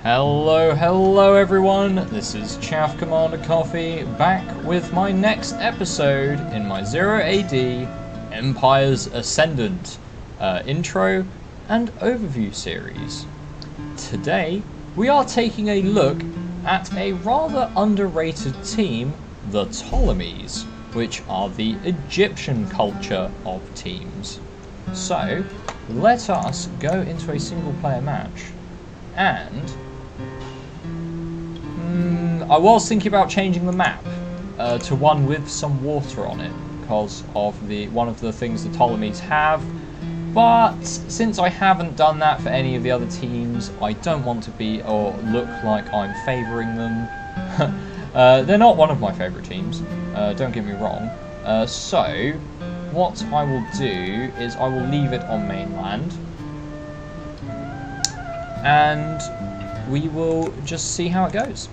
Hello everyone, this is Chaff Commander Coffee, back with my next episode in my 0 AD Empire's Ascendant intro and overview series. Today, we are taking a look at a rather underrated team, the Ptolemies, which are the Egyptian culture of teams. So, let us go into a single player match, and I was thinking about changing the map to one with some water on it because of one of the things the Ptolemies have, but since I haven't done that for any of the other teams, I don't want to be or look like I'm favouring them. They're not one of my favourite teams, don't get me wrong. So what I will do is I will leave it on mainland, and we will just see how it goes.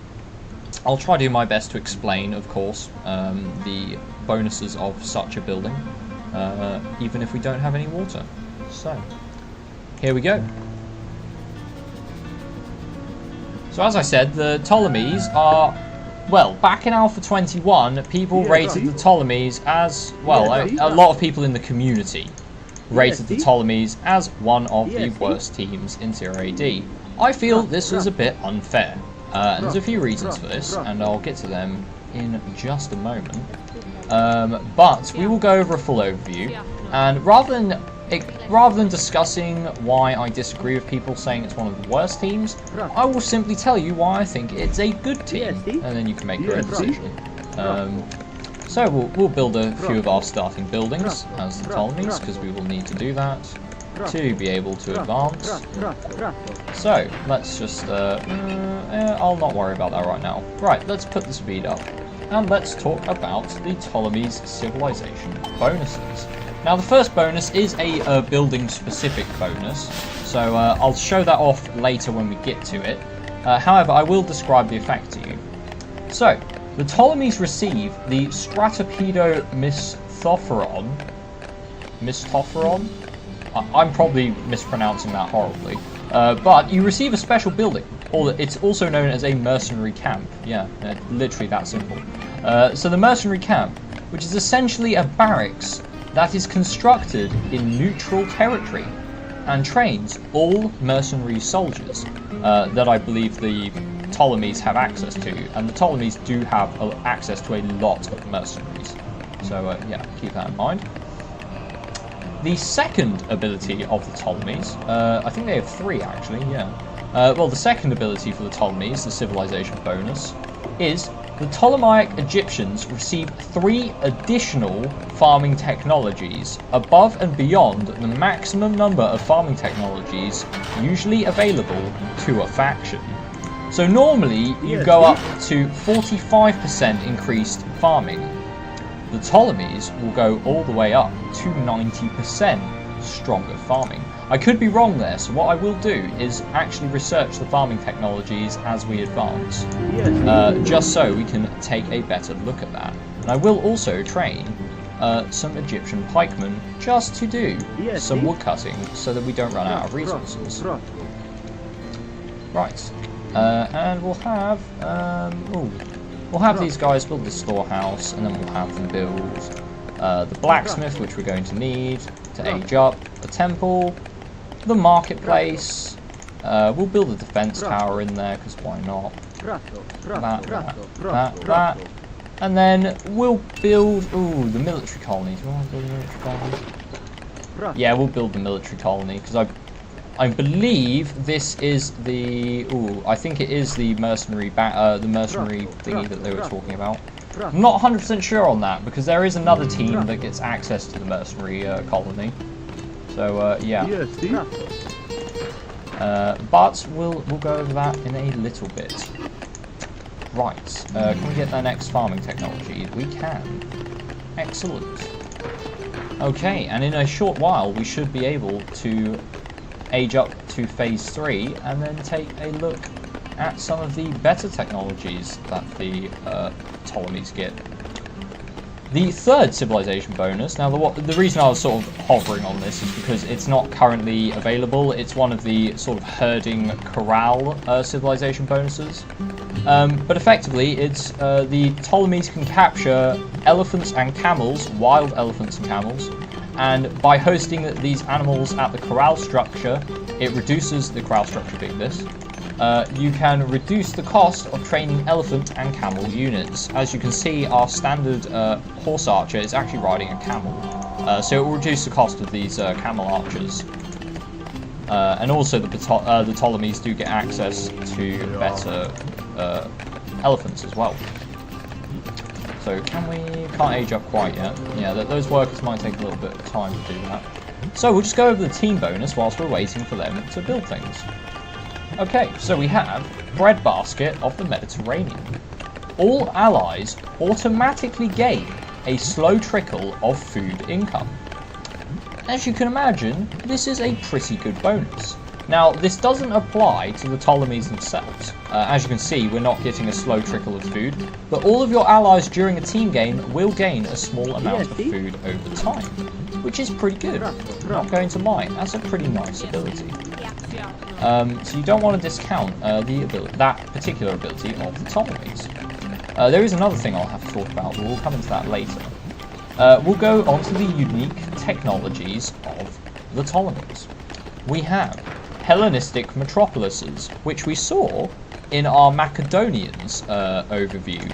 I'll try to do my best to explain, of course, the bonuses of such a building, even if we don't have any water. So, here we go. So as I said, the Ptolemies are, well, back in Alpha 21, people rated the Ptolemies as, well, a lot of people in the community rated the Ptolemies as one of the worst teams in 0 AD. I feel this was a bit unfair. And there's a few reasons for this, and I'll get to them in just a moment. But we will go over a full overview, and rather than discussing why I disagree with people saying it's one of the worst teams, I will simply tell you why I think it's a good team, and then you can make your own decision. So we'll build a few of our starting buildings as the Ptolemies, because we will need to do that to be able to advance. So let's just I'll not worry about that right now. Right, let's put the speed up and let's talk about the Ptolemies civilization bonuses. Now the first bonus is a building specific bonus, so I'll show that off later when we get to it. However, I will describe the effect to you. So the Ptolemies receive the Stratopedo Mistophoron. I'm probably mispronouncing that horribly, but you receive a special building, or it's also known as a mercenary camp. Yeah, literally that simple. So the mercenary camp, which is essentially a barracks that is constructed in neutral territory and trains all mercenary soldiers that I believe the Ptolemies have access to, and the Ptolemies do have access to a lot of mercenaries. So yeah, keep that in mind. The second ability of the Ptolemies, I think they have 3 actually, yeah. Well, the second ability for the Ptolemies, the civilization bonus, is the Ptolemaic Egyptians receive 3 additional farming technologies above and beyond the maximum number of farming technologies usually available to a faction. So normally you go up to 45% increased farming. The Ptolemies will go all the way up to 90% stronger farming. I could be wrong there, so what I will do is actually research the farming technologies as we advance, just so we can take a better look at that. And I will also train some Egyptian pikemen just to do some woodcutting so that we don't run out of resources. Right, and we'll have we'll have these guys build the storehouse, and then we'll have them build the blacksmith, which we're going to need to age up, the temple, the marketplace. We'll build a defense tower in there, because why not? That. And then we'll build, the military colonies. We want to build the military colonies? Yeah, we'll build the military colony, because I believe this is the, I think it is the mercenary thingy that they were talking about. I'm not 100% sure on that, because there is another team that gets access to the mercenary colony. So, yeah. But we'll go over that in a little bit. Right, can we get the next farming technology? We can. Excellent. Okay, and in a short while we should be able to age up to phase 3 and then take a look at some of the better technologies that the Ptolemies get. The third civilization bonus, now the reason I was sort of hovering on this is because it's not currently available. It's one of the sort of herding corral civilization bonuses. But effectively, it's the Ptolemies can capture elephants and camels, wild elephants and camels, and by hosting these animals at the corral structure, it reduces the corral structure being this. You can reduce the cost of training elephant and camel units. As you can see, our standard horse archer is actually riding a camel, so it will reduce the cost of these camel archers. And also the Ptolemies do get access to better elephants as well. So can't age up quite yet. Yeah, those workers might take a little bit of time to do that. So we'll just go over the team bonus whilst we're waiting for them to build things. Okay, so we have Breadbasket of the Mediterranean. All allies automatically gain a slow trickle of food income. As you can imagine, this is a pretty good bonus. Now, this doesn't apply to the Ptolemies themselves. As you can see, we're not getting a slow trickle of food, but all of your allies during a team game will gain a small amount of food over time, which is pretty good. Not going to lie, that's a pretty nice ability. So you don't want to discount that particular ability of the Ptolemies. There is another thing I'll have to talk about, but we'll come into that later. We'll go on to the unique technologies of the Ptolemies. We have Hellenistic metropolises, which we saw in our Macedonians overview.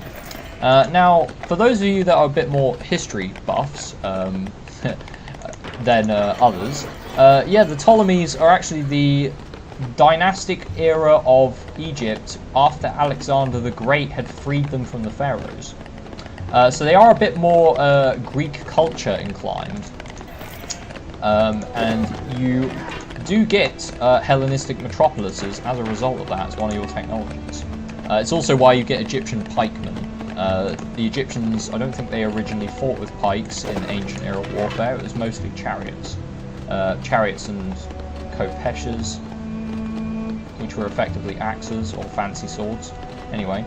Now, for those of you that are a bit more history buffs than others, yeah, the Ptolemies are actually the dynastic era of Egypt after Alexander the Great had freed them from the pharaohs. So they are a bit more Greek culture inclined, and you do get Hellenistic metropolises as a result of that as one of your technologies. It's also why you get Egyptian pikemen. The Egyptians, I don't think they originally fought with pikes in ancient era warfare. It was mostly chariots. Chariots and kopeshes, which were effectively axes or fancy swords. Anyway,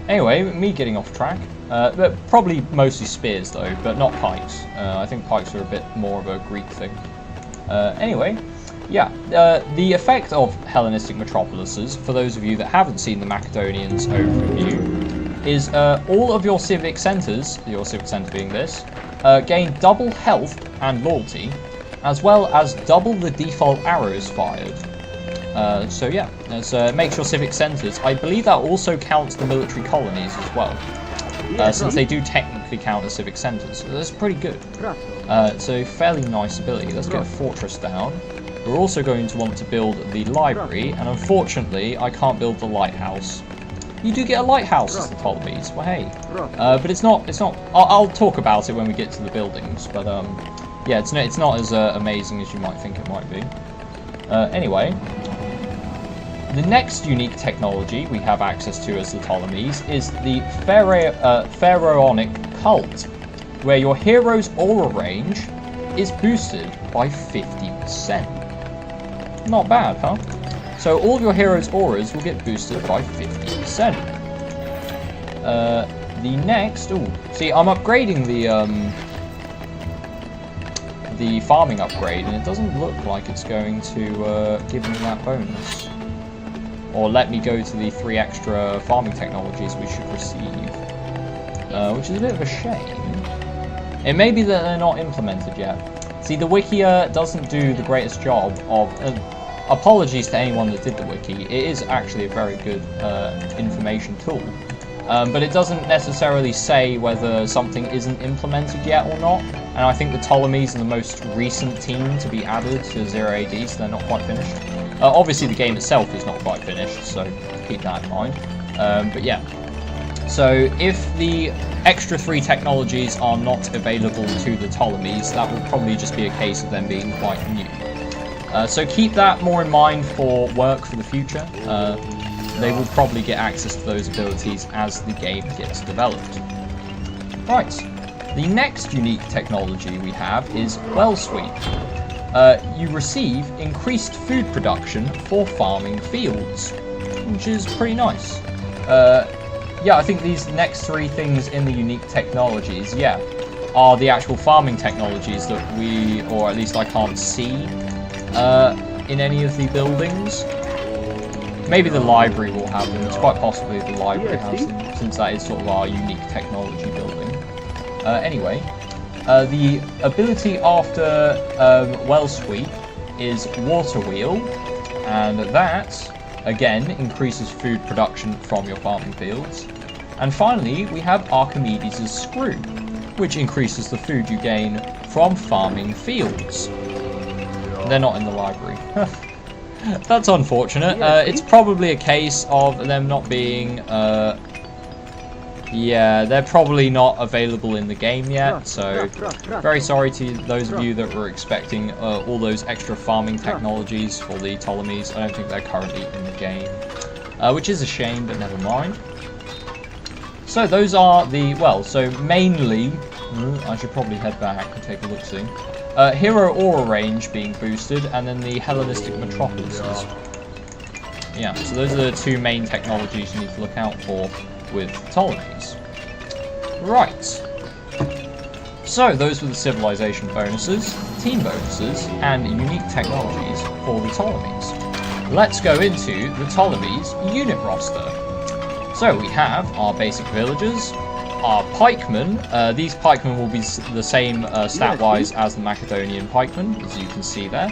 anyway, me getting off track. But probably mostly spears though, but not pikes. I think pikes are a bit more of a Greek thing. Anyway, yeah, the effect of Hellenistic metropolises, for those of you that haven't seen the Macedonians overview, is all of your civic centres, your civic centre being this, gain double health and loyalty, as well as double the default arrows fired. So yeah, it makes your civic centres. I believe that also counts the military colonies as well, since they do technically count as civic centres. So that's pretty good. So fairly nice ability. Let's get a fortress down. We're also going to want to build the library, and unfortunately I can't build the lighthouse. You do get a lighthouse as the Ptolemies. Well, hey, but it's not. I'll talk about it when we get to the buildings. But yeah, it's not as amazing as you might think it might be. Anyway, the next unique technology we have access to as the Ptolemies is the pharaonic cult, where your hero's aura range is boosted by 50%. Not bad, huh? So all of your hero's auras will get boosted by 50%. The next, see, I'm upgrading the farming upgrade, and it doesn't look like it's going to give me that bonus, or let me go to the 3 extra farming technologies we should receive, which is a bit of a shame. It may be that they're not implemented yet. See, the wiki doesn't do the greatest job of... apologies to anyone that did the wiki. It is actually a very good information tool. But it doesn't necessarily say whether something isn't implemented yet or not. And I think the Ptolemies are the most recent team to be added to 0 AD, so they're not quite finished. Obviously, the game itself is not quite finished, so keep that in mind. But yeah. So if the extra 3 technologies are not available to the Ptolemies, that will probably just be a case of them being quite new. So keep that more in mind for work for the future. They will probably get access to those abilities as the game gets developed. Right, the next unique technology we have is Well Sweep. You receive increased food production for farming fields, which is pretty nice. yeah, I think these next three things in the unique technologies, yeah, are the actual farming technologies that we, or at least I can't see in any of the buildings. Maybe the library will have them. It's quite possibly the library has them, since that is sort of our unique technology building. Anyway, the ability after well sweep is water wheel, and that again increases food production from your farming fields. And finally, we have Archimedes' screw, which increases the food you gain from farming fields. They're not in the library. That's unfortunate. It's probably a case of them not being... yeah, they're probably not available in the game yet, so very sorry to those of you that were expecting all those extra farming technologies for the Ptolemies. I don't think they're currently in the game, which is a shame, but never mind. So those are the... well, so mainly... I should probably head back and take a look-see. Hero Aura range being boosted, and then the Hellenistic Metropolises. Yeah, so those are the two main technologies you need to look out for with Ptolemies. Right. So those were the civilization bonuses, team bonuses, and unique technologies for the Ptolemies. Let's go into the Ptolemies unit roster. So we have our basic villagers, our pikemen. These pikemen will be the same stat-wise as the Macedonian pikemen, as you can see there.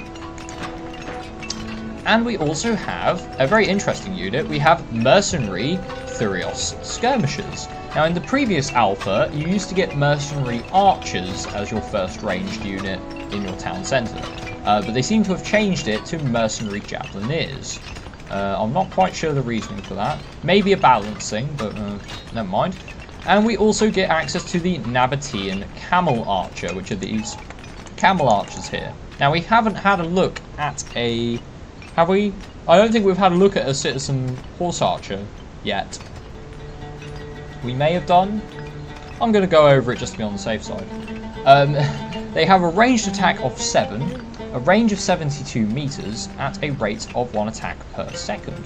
And we also have a very interesting unit. We have mercenary Thurios skirmishers. Now, in the previous alpha, you used to get mercenary archers as your first ranged unit in your town centre, but they seem to have changed it to mercenary javeliniers. I'm not quite sure the reasoning for that. Maybe a balancing, but never mind. And we also get access to the Nabatean Camel Archer, which are these camel archers here. Now, we haven't had a look at a... have we? I don't think we've had a look at a citizen horse archer yet. We may have done. I'm going to go over it just to be on the safe side. They have a ranged attack of 7, a range of 72 meters at a rate of 1 attack per second.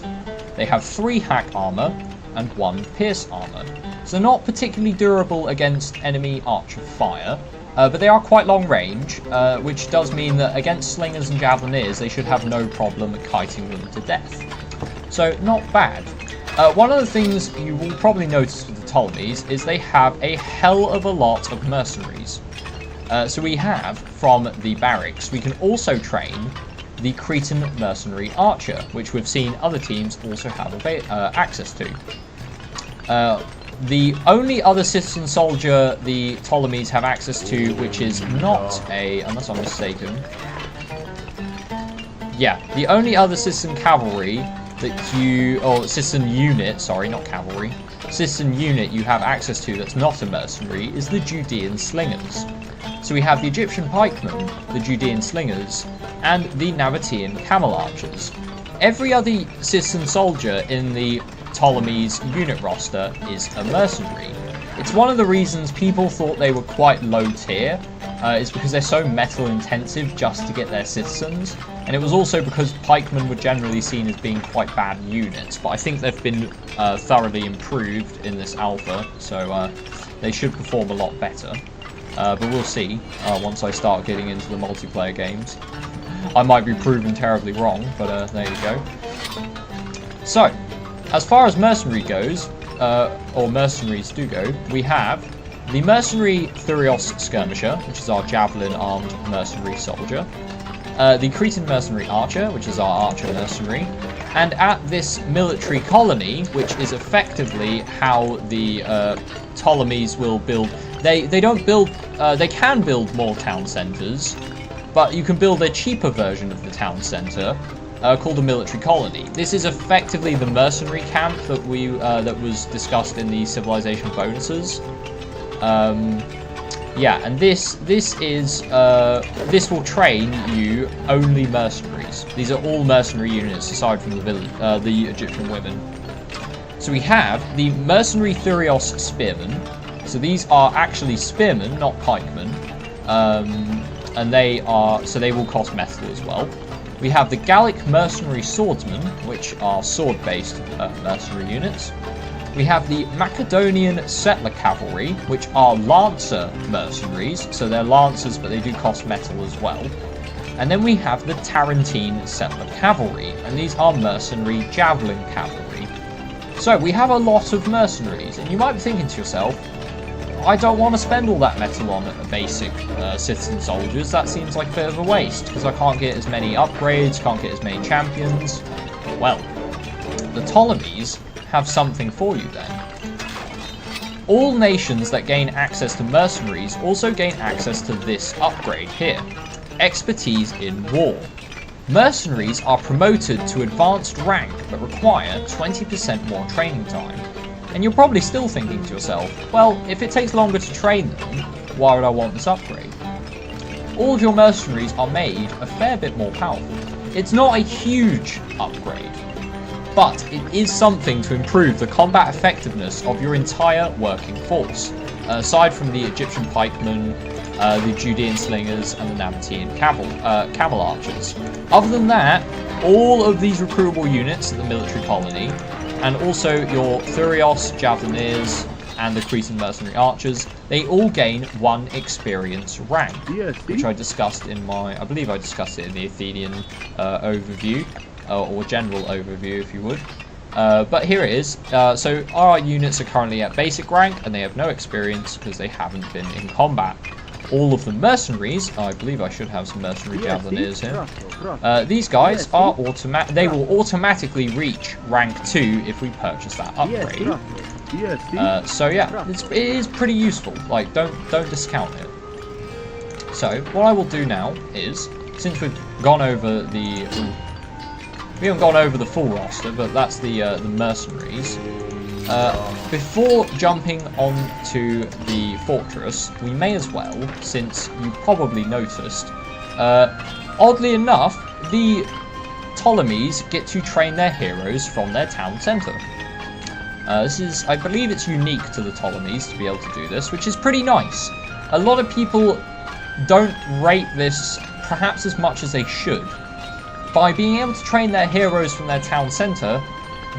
They have 3 hack armor and 1 pierce armor. So not particularly durable against enemy archer fire, but they are quite long range, which does mean that against slingers and javelineers they should have no problem kiting them to death. So not bad. One of the things you will probably notice with the Ptolemies is they have a hell of a lot of mercenaries. So we have, from the barracks, we can also train the Cretan mercenary archer, which we've seen other teams also have access to. The only other citizen soldier the Ptolemies have access to, which is not a, unless I'm mistaken, yeah, the only other citizen cavalry that you, or citizen unit, sorry, not cavalry, citizen unit you have access to that's not a mercenary is the Judean slingers. So we have the Egyptian pikemen, the Judean slingers, and the Nabatean camel archers. Every other citizen soldier in the Ptolemies unit roster is a mercenary. It's one of the reasons people thought they were quite low tier, is because they're so metal intensive just to get their citizens, and it was also because pikemen were generally seen as being quite bad units, but I think they've been thoroughly improved in this alpha, so they should perform a lot better. But we'll see once I start getting into the multiplayer games. I might be proven terribly wrong, but there you go. So, as far as mercenary goes, or mercenaries do go, we have the mercenary Thurios skirmisher, which is our javelin-armed mercenary soldier, the Cretan mercenary archer, which is our archer mercenary, and at this military colony, which is effectively how the Ptolemies will build. They don't build. They can build more town centres, but you can build a cheaper version of the town centre. Called a military colony. This is effectively the mercenary camp that we that was discussed in the civilization bonuses. Yeah, and this will train you only mercenaries. These are all mercenary units aside from the Egyptian women. So we have the mercenary Thurios spearmen. So these are actually spearmen, not pikemen, and they will cost metal as well. We have the Gallic mercenary swordsmen, which are sword-based mercenary units. We have the Macedonian Settler Cavalry, which are Lancer mercenaries, so they're Lancers, but they do cost metal as well. And then we have the Tarentine Settler Cavalry, and these are mercenary Javelin Cavalry. So we have a lot of mercenaries, and you might be thinking to yourself, I don't want to spend all that metal on basic citizen soldiers. That seems like a bit of a waste, because I can't get as many upgrades, can't get as many champions. Well, the Ptolemies have something for you then. All nations that gain access to mercenaries also gain access to this upgrade here, expertise in war. Mercenaries are promoted to advanced rank but require 20% more training time. And you're probably still thinking to yourself, well, if it takes longer to train them, why would I want this upgrade? All of your mercenaries are made a fair bit more powerful. It's not a huge upgrade, but it is something to improve the combat effectiveness of your entire working force, aside from the Egyptian pikemen, the Judean slingers, and the Nabatean camel archers. Other than that, all of these recruitable units at the military colony, and also your Thurios Javelineers and the Cretan mercenary archers, they all gain 1 experience rank, which I discussed in I believe I discussed it in the Athenian overview, or general overview if you would. But here it is. So our units are currently at basic rank, and they have no experience because they haven't been in combat. All of the mercenaries, I believe I should have some mercenary Javelineers here. These guys are they will automatically reach rank 2 if we purchase that upgrade. So yeah, it is pretty useful. Like, don't discount it. So what I will do now is, since we've gone over the we haven't gone over the full roster, but that's the mercenaries. Before jumping onto the fortress, we may as well, since you probably noticed, oddly enough, the Ptolemies get to train their heroes from their town centre. I believe it's unique to the Ptolemies to be able to do this, which is pretty nice. A lot of people don't rate this perhaps as much as they should. By being able to train their heroes from their town centre,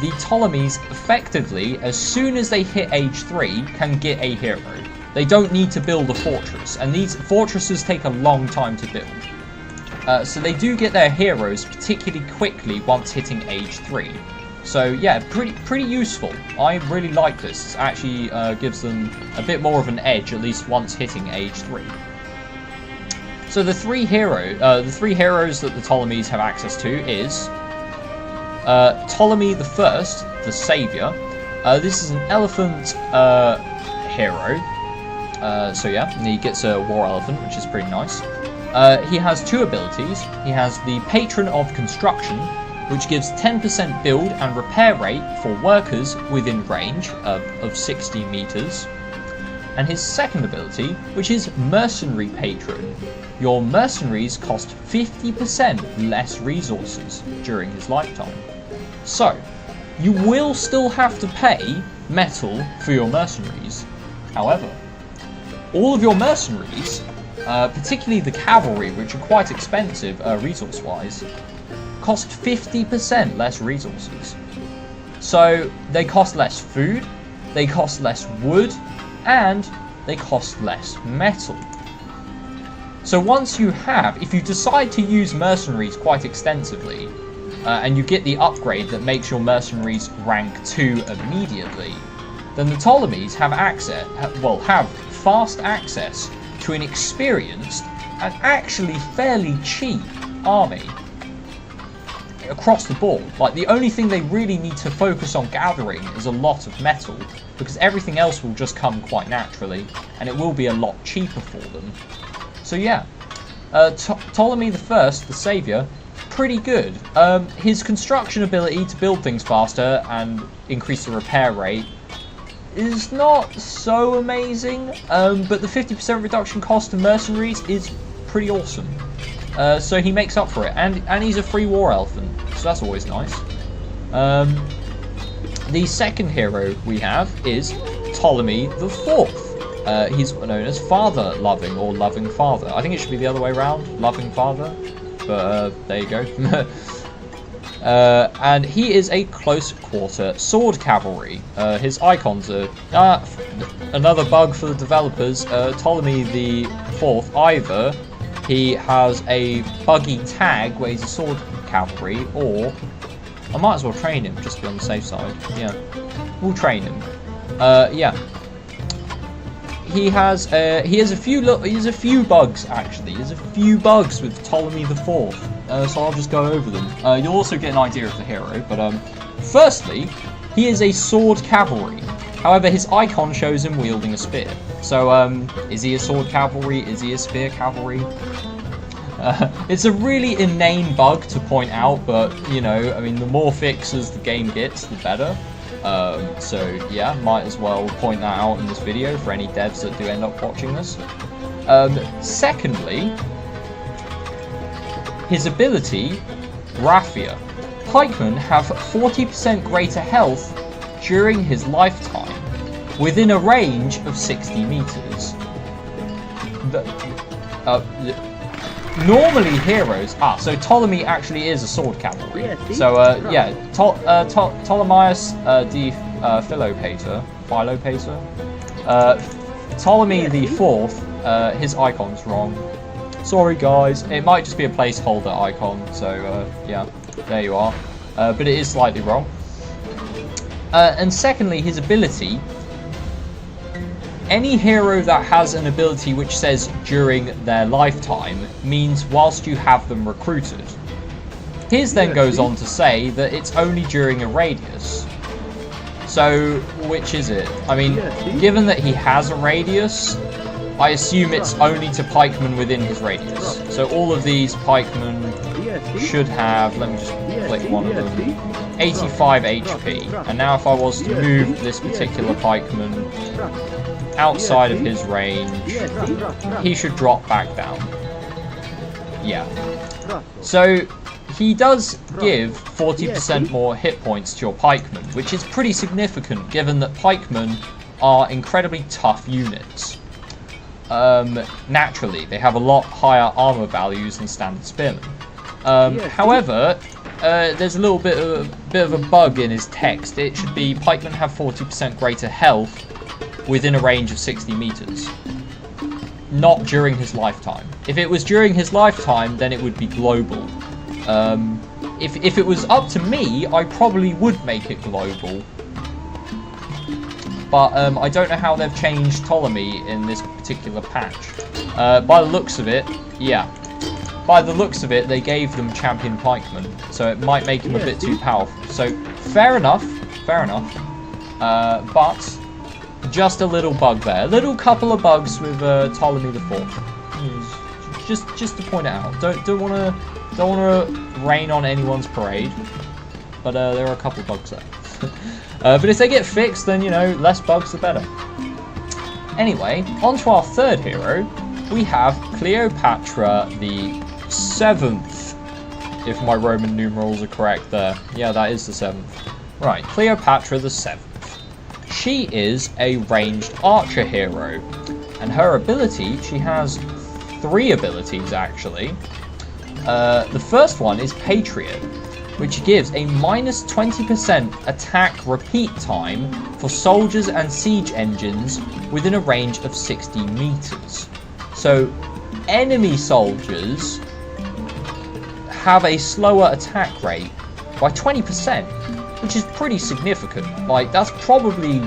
the Ptolemies effectively, as soon as they hit age 3, can get a hero. They don't need to build a fortress, and these fortresses take a long time to build. So they do get their heroes particularly quickly once hitting age 3. So yeah, pretty useful. I really like this. It actually gives them a bit more of an edge, at least once hitting age 3. So the three heroes that the Ptolemies have access to is Ptolemy the First, the Saviour. This is an elephant hero. So yeah, and he gets a war elephant, which is pretty nice. He has 2 abilities. He has the Patron of Construction, which gives 10% build and repair rate for workers within range of 60 meters. And his second ability, which is Mercenary Patron. Your mercenaries cost 50% less resources during his lifetime. So, you will still have to pay metal for your mercenaries. However, all of your mercenaries, particularly the cavalry, which are quite expensive resource-wise, cost 50% less resources. So, they cost less food, they cost less wood, and they cost less metal. So once you if you decide to use mercenaries quite extensively, and you get the upgrade that makes your mercenaries rank 2 immediately, then the Ptolemies have fast access to an experienced and actually fairly cheap army across the board. Like, the only thing they really need to focus on gathering is a lot of metal, because everything else will just come quite naturally, and it will be a lot cheaper for them. So yeah, Ptolemy the First, the Saviour, pretty good. His construction ability to build things faster and increase the repair rate is not so amazing, but the 50% reduction cost to mercenaries is pretty awesome. So he makes up for it, and he's a free war elephant, so that's always nice. The second hero we have is Ptolemy the Fourth. He's known as Father Loving, or Loving Father. I think it should be the other way around, Loving Father, but there you go. And he is a close quarter sword cavalry. His icons are another bug for the developers. Ptolemy the Fourth, either he has a buggy tag where he's a sword cavalry, or I might as well train him just to be on the safe side. Yeah, we'll train him. Yeah. He has a few bugs actually. There's a few bugs with Ptolemy the Fourth. So I'll just go over them. You'll also get an idea of the hero. But firstly, he is a sword cavalry. However, his icon shows him wielding a spear. So is he a sword cavalry? Is he a spear cavalry? It's a really inane bug to point out, but you know, I mean, the more fixes the game gets, the better. So yeah, might as well point that out in this video for any devs that do end up watching this. Secondly, his ability, Raffia. Pikemen have 40% greater health during his lifetime, within a range of 60 meters. Normally heroes... so Ptolemy actually is a sword cavalry. So, yeah, Ptolemies Philopator. Ptolemy the Fourth, his icon's wrong. Sorry guys, it might just be a placeholder icon, so, yeah, there you are. But it is slightly wrong. And secondly, his ability... Any hero that has an ability which says during their lifetime means whilst you have them recruited. His then goes on to say that it's only during a radius. So, which is it? I mean, given that he has a radius, I assume it's only to pikemen within his radius. So all of these pikemen should have, let me just click one of them, 85 HP. And now if I was to move this particular pikeman outside of his range, he should drop back down. Yeah. So he does give 40% more hit points to your pikemen, which is pretty significant given that pikemen are incredibly tough units. Naturally, they have a lot higher armor values than standard spearmen. However, there's a little bit of a bug in his text. It should be pikemen have 40% greater health within a range of 60 meters. Not during his lifetime. If it was during his lifetime, then it would be global. If it was up to me, I probably would make it global. But I don't know how they've changed Ptolemy in this particular patch. By the looks of it, yeah. By the looks of it, they gave them champion pikemen, so it might make him a bit too powerful. So, fair enough. But just a little bug there. A little couple of bugs with Ptolemy the Fourth. Just to point it out. Don't wanna rain on anyone's parade. But there are a couple of bugs there. But if they get fixed, then you know, less bugs the better. Anyway, on to our third hero. We have Cleopatra the 7th, if my Roman numerals are correct there. Yeah, that is the 7th. Right, Cleopatra the 7th. She is a ranged archer hero, and her ability, she has 3 abilities actually. The first one is Patriot, which gives a minus 20% attack repeat time for soldiers and siege engines within a range of 60 meters. So enemy soldiers have a slower attack rate by 20%, which is pretty significant. Like, that's probably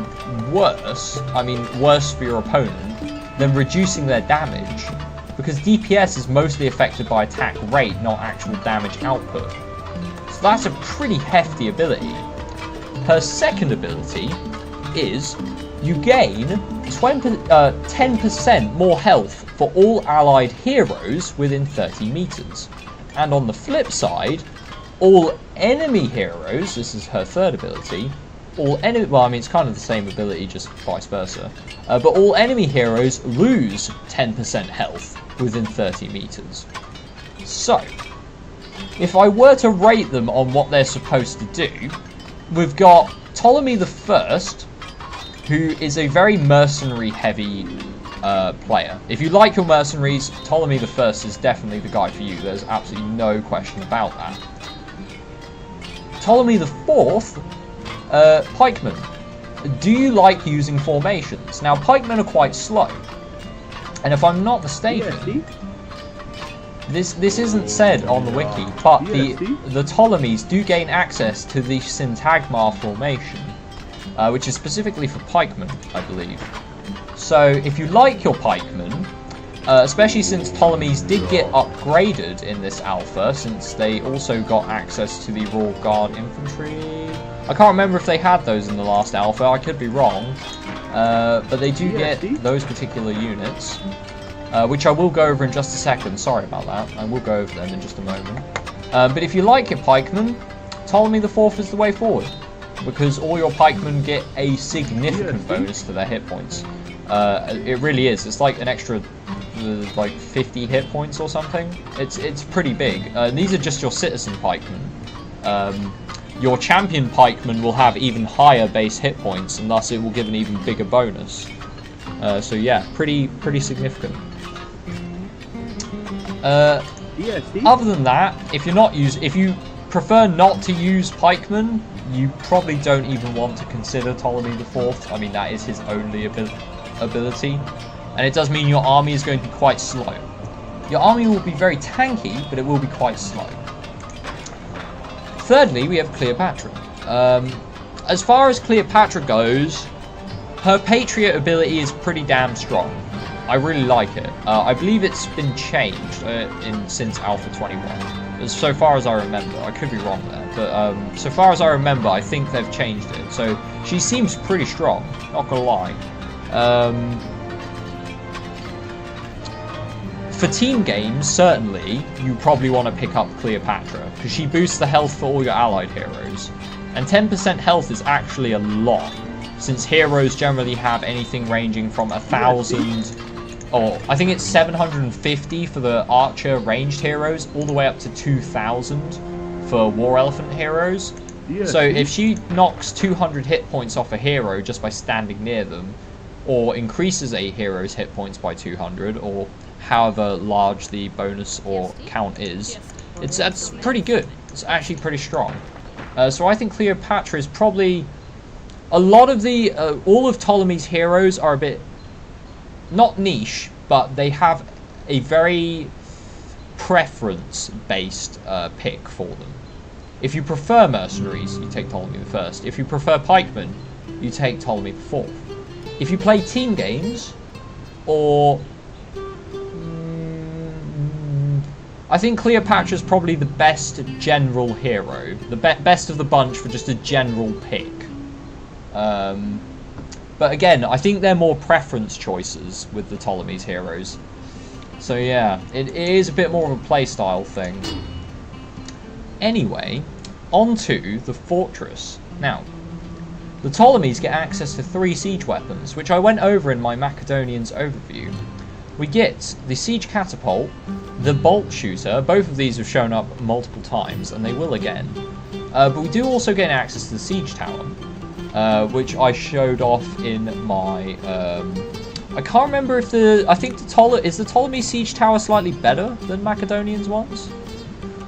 worse, I mean worse for your opponent, than reducing their damage, because DPS is mostly affected by attack rate, not actual damage output. So that's a pretty hefty ability. Her second ability is you gain 10% more health for all allied heroes within 30 meters. And on the flip side, all enemy heroes, this is her third ability, well, I mean, it's kind of the same ability, just vice versa, but all enemy heroes lose 10% health within 30 meters. So, if I were to rate them on what they're supposed to do, we've got Ptolemy the First, who is a very mercenary-heavy player. If you like your mercenaries, Ptolemy the First is definitely the guy for you. There's absolutely no question about that. Ptolemy the Fourth, pikemen. Do you like using formations? Now, pikemen are quite slow, and if I'm not mistaken, this isn't said on the wiki, but the Ptolemies do gain access to the syntagma formation, which is specifically for pikemen, I believe. So, if you like your pikemen, especially since Ptolemies did get upgraded in this alpha, since they also got access to the Royal Guard infantry. I can't remember if they had those in the last alpha, I could be wrong. But they do get those particular units, which I will go over in just a second. Sorry about that, I will go over them in just a moment. But if you like your pikemen, Ptolemy the Fourth is the way forward, because all your pikemen get a significant bonus to their hit points. It really is. It's like an extra, like 50 hit points or something. It's pretty big. These are just your citizen pikemen. Your champion pikemen will have even higher base hit points, and thus it will give an even bigger bonus. So yeah, pretty significant. Other than that, if you prefer not to use pikemen, you probably don't even want to consider Ptolemy the Fourth. I mean, that is his only ability, and it does mean your army is going to be quite slow. Your army will be very tanky, but it will be quite slow. Thirdly, we have Cleopatra. As far as Cleopatra goes, her Patriot ability is pretty damn strong. I really like it. I believe it's been changed since Alpha 21. So far as I remember. I could be wrong there. But so far as I remember, I think they've changed it. So she seems pretty strong, not gonna lie. For team games, certainly, you probably want to pick up Cleopatra, because she boosts the health for all your allied heroes. And 10% health is actually a lot, since heroes generally have anything ranging from 1,000, or I think it's 750 for the archer ranged heroes, all the way up to 2,000 for war elephant heroes. So if she knocks 200 hit points off a hero just by standing near them, or increases a hero's hit points by 200, or however large the bonus or count is, that's pretty good. It's actually pretty strong. So I think Cleopatra is probably a lot of the all of Ptolemy's heroes are a bit not niche, but they have a very preference-based pick for them. If you prefer mercenaries, you take Ptolemy the First. If you prefer pikemen, you take Ptolemy the Fourth. If you play team games, or I think Cleopatra's probably the best general hero, the best of the bunch for just a general pick. But again, I think they're more preference choices with the Ptolemies heroes. So yeah, it is a bit more of a playstyle thing. Anyway, on to the fortress. Now, the Ptolemies get access to 3 siege weapons, which I went over in my Macedonians overview. We get the siege catapult, the bolt shooter. Both of these have shown up multiple times, and they will again. But we do also get access to the siege tower, which I showed off in my. I can't remember if I think the Ptolemy siege tower slightly better than Macedonians ones.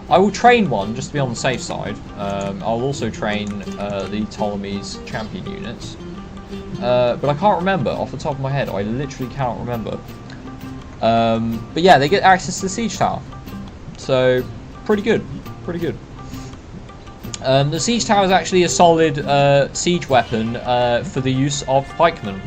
I will train one just to be on the safe side. I'll also train the Ptolemies champion units, but I can't remember off the top of my head. I literally cannot remember. But yeah, they get access to the siege tower, so pretty good, pretty good. The siege tower is actually a solid siege weapon for the use of pikemen.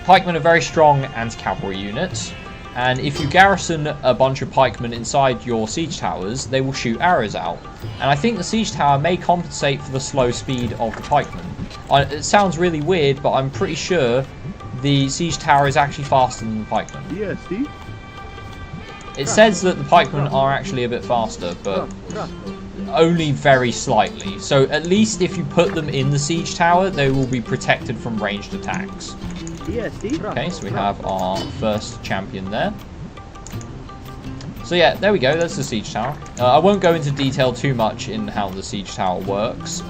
Pikemen are very strong anti-cavalry units, and if you garrison a bunch of pikemen inside your siege towers, they will shoot arrows out. And I think the siege tower may compensate for the slow speed of the pikemen. It sounds really weird, but I'm pretty sure the siege tower is actually faster than the pikemen. It says that the pikemen are actually a bit faster, but only very slightly. So at least if you put them in the siege tower, they will be protected from ranged attacks. Okay, so we have our first champion there. So yeah, there we go, that's the siege tower. I won't go into detail too much in how the siege tower works.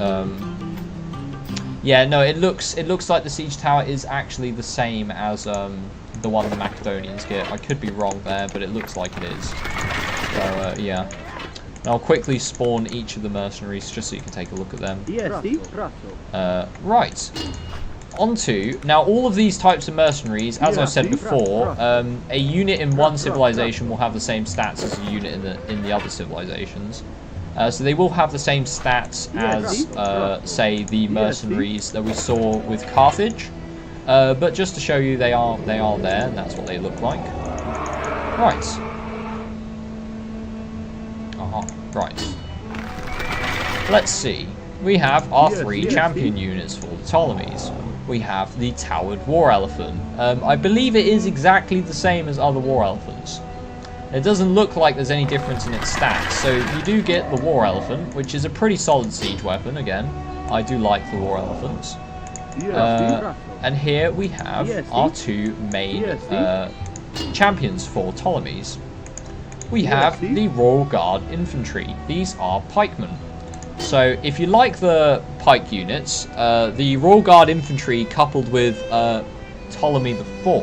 Yeah, no, it looks like the siege tower is actually the same as the one the Macedonians get. I could be wrong there, but it looks like it is. So yeah. And I'll quickly spawn each of the mercenaries just so you can take a look at them. Right. Onto, now all of these types of mercenaries, as I said before, a unit in one civilization will have the same stats as a unit in the other civilizations. So they will have the same stats as, say, the mercenaries that we saw with Carthage. But just to show you, they are there, and that's what they look like. Right. Right. Let's see. We have our three champion units for the Ptolemies. We have the Towered War Elephant. I believe it is exactly the same as other War Elephants. It doesn't look like there's any difference in its stats. So you do get the War Elephant, which is a pretty solid siege weapon. Again, I do like the War Elephants. And here we have our two main champions for Ptolemies. We have the Royal Guard Infantry. These are pikemen. So if you like the pike units, the Royal Guard Infantry coupled with Ptolemy IV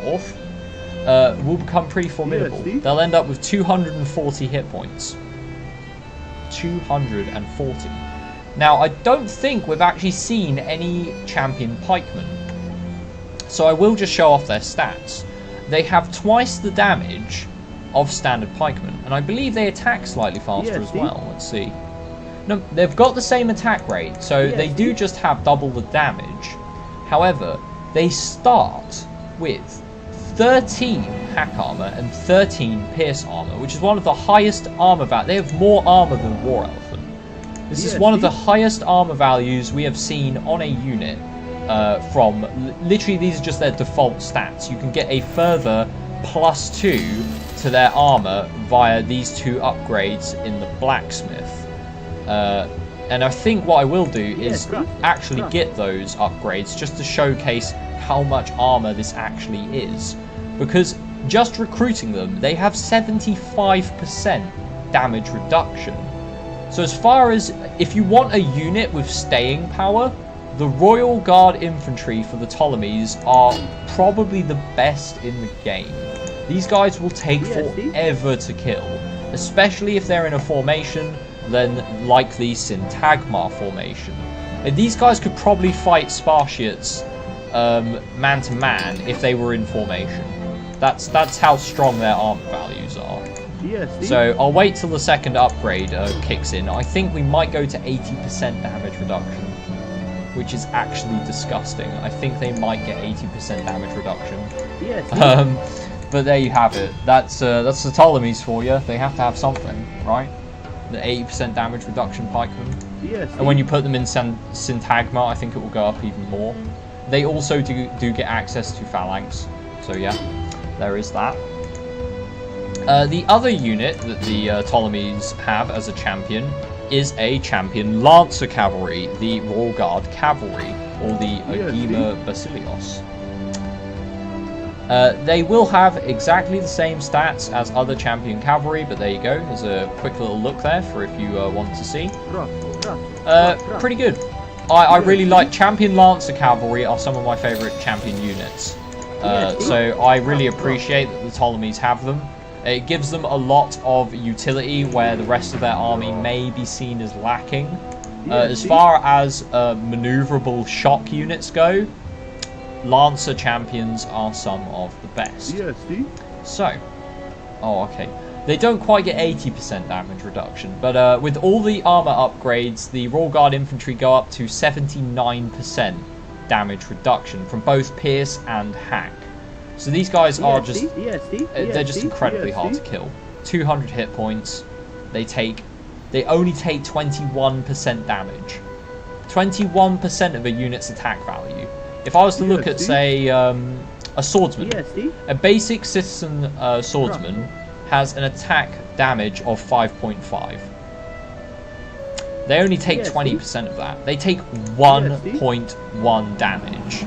will become pretty formidable. They'll end up with 240 hit points. 240. Now, I don't think we've actually seen any champion pikemen. So I will just show off their stats. They have twice the damage of standard pikemen, and I believe they attack slightly faster as well. Let's see. No, they've got the same attack rate, so they do just have double the damage. However, they start with 13 hack armor and 13 pierce armor, which is one of the highest armor values. They have more armor than War Elephant. This is one of the highest armor values we have seen on a unit from... Literally, these are just their default stats. You can get a further +2 to their armor via these two upgrades in the blacksmith. And I think what I will do is actually get those upgrades just to showcase how much armor this actually is. Because just recruiting them, they have 75% damage reduction. So as far as, if you want a unit with staying power, the Royal Guard Infantry for the Ptolemies are probably the best in the game. These guys will take forever to kill, especially if they're in a formation then like the Syntagma formation. And these guys could probably fight Spartiates man to man if they were in formation. That's how strong their armor values are. So I'll wait till the second upgrade kicks in. I think we might go to 80% damage reduction, which is actually disgusting. I think they might get 80% damage reduction. But there you have it. That's the Ptolemies for you. They have to have something, right? The 80% damage reduction pikemen. And when you put them in Syntagma, I think it will go up even more. They also do get access to phalanx. So yeah, there is that. The other unit that the Ptolemies have as a champion is a champion Lancer Cavalry, the Royal Guard Cavalry, or the Agema Basilios. They will have exactly the same stats as other champion cavalry, but there you go. There's a quick little look there for if you want to see. Pretty good. I really like champion Lancer Cavalry are some of my favourite champion units. So I really appreciate that the Ptolemies have them. It gives them a lot of utility where the rest of their army may be seen as lacking. As far as manoeuvrable shock units go, Lancer champions are some of the best. So, okay. They don't quite get 80% damage reduction, but with all the armor upgrades, the Royal Guard Infantry go up to 79% damage reduction from both Pierce and Hack. So these guys are just, they're just incredibly hard to kill. 200 hit points. They only take 21% damage. 21% of a unit's attack value. If I was to look at, say, a swordsman, a basic citizen swordsman has an attack damage of 5.5. They only take 20% of that. They take 1.1 damage.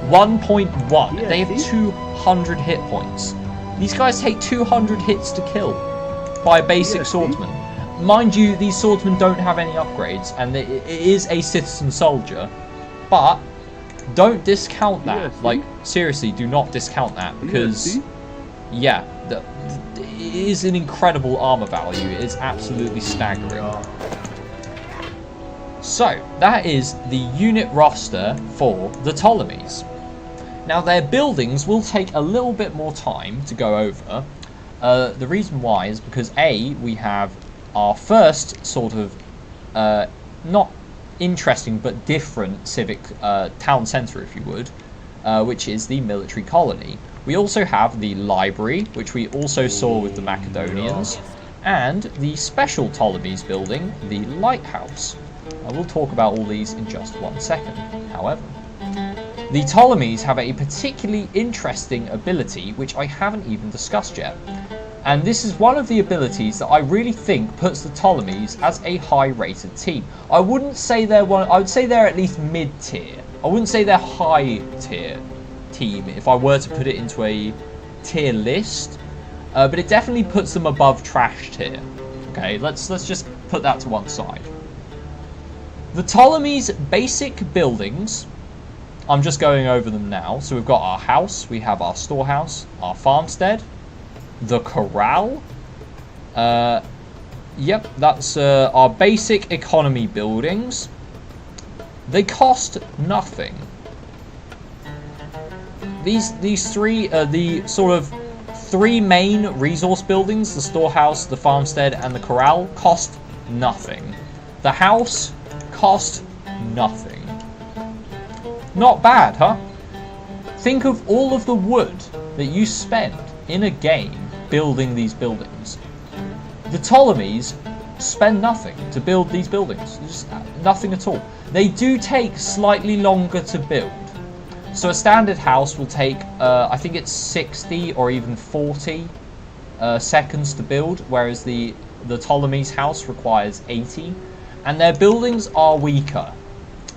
1.1. They have 200 hit points. These guys take 200 hits to kill by a basic swordsman. Mind you, these swordsmen don't have any upgrades, and it is a citizen soldier, but don't discount that. Like, seriously, do not discount that, because, yeah, is an incredible armor value. It's absolutely staggering. So, that is the unit roster for the Ptolemies. Now, their buildings will take a little bit more time to go over. The reason why is because A, we have our first sort of not interesting but different civic town centre, if you would, which is the military colony. We also have the library, which we also saw with the Macedonians, and the special Ptolemies building, the lighthouse. I will talk about all these in just 1 second. However, the Ptolemies have a particularly interesting ability which I haven't even discussed yet. And this is one of the abilities that I really think puts the Ptolemies as a high-rated team. I wouldn't say they're one. I would say they're at least mid-tier. I wouldn't say they're high-tier team if I were to put it into a tier list. But it definitely puts them above trash tier. Okay, let's just put that to one side. The Ptolemies' basic buildings, I'm just going over them now. So we've got our house, we have our storehouse, our farmstead, the corral. Yep, that's our basic economy buildings. They cost nothing. These three, the sort of three main resource buildings, the storehouse, the farmstead, and the corral, cost nothing. The house cost nothing. Not bad, huh? Think of all of the wood that you spend in a game building these buildings. The Ptolemies spend nothing to build these buildings. Just nothing at all. They do take slightly longer to build. So a standard house will take, I think it's 60 or even 40 seconds to build, whereas the Ptolemies house requires 80. And their buildings are weaker.